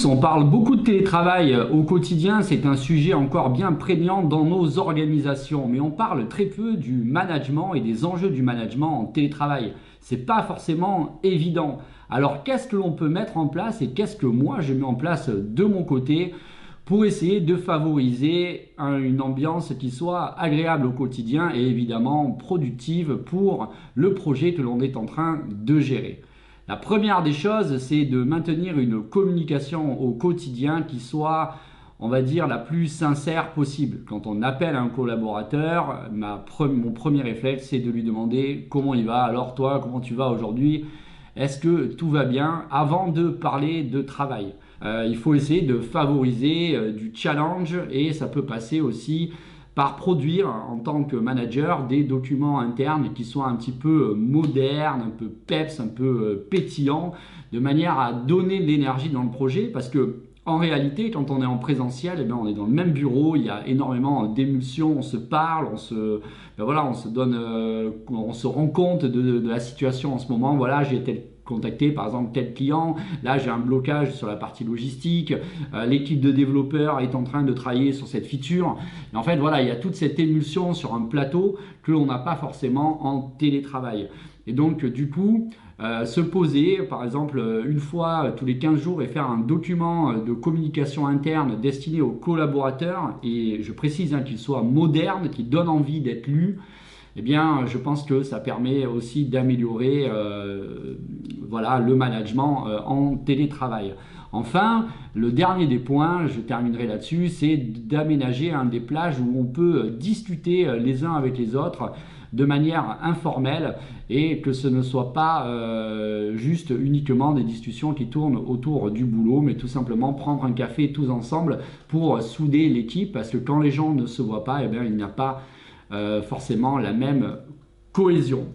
tous, on parle beaucoup de télétravail au quotidien, c'est un sujet encore bien prégnant dans nos organisations, mais on parle très peu du management et des enjeux du management en télétravail. C'est pas forcément évident. Alors qu'est-ce que l'on peut mettre en place et qu'est-ce que moi je mets en place de mon côté pour essayer de favoriser une ambiance qui soit agréable au quotidien et évidemment productive pour le projet que l'on est en train de gérer. La première des choses, c'est de maintenir une communication au quotidien qui soit, on va dire, la plus sincère possible. Quand on appelle un collaborateur, mon premier réflexe, c'est de lui demander comment il va. Alors toi, comment tu vas aujourd'hui? Est-ce que tout va bien? Avant de parler de travail. Il faut essayer de favoriser du challenge et ça peut passer aussi par produire en tant que manager des documents internes qui soient un petit peu modernes, un peu peps, un peu pétillants, de manière à donner de l'énergie dans le projet parce que en réalité, quand on est en présentiel, eh bien, on est dans le même bureau, il y a énormément d'émulsions, on se parle, on se donne, on se rend compte de la situation en ce moment. Voilà, j'ai été contacté par exemple tel client, là j'ai un blocage sur la partie logistique, l'équipe de développeurs est en train de travailler sur cette feature. Et en fait, voilà, il y a toute cette émulsion sur un plateau que l'on n'a pas forcément en télétravail. Et donc, du coup, se poser, par exemple, une fois tous les 15 jours et faire un document de communication interne destiné aux collaborateurs, et je précise qu'il soit moderne, qu'il donne envie d'être lu, eh bien, je pense que ça permet aussi d'améliorer voilà, le management en télétravail. Enfin, le dernier des points, je terminerai là-dessus, c'est d'aménager des plages où on peut discuter les uns avec les autres de manière informelle et que ce ne soit pas juste uniquement des discussions qui tournent autour du boulot, mais tout simplement prendre un café tous ensemble pour souder l'équipe parce que quand les gens ne se voient pas, eh bien, il n'y a pas forcément la même cohésion.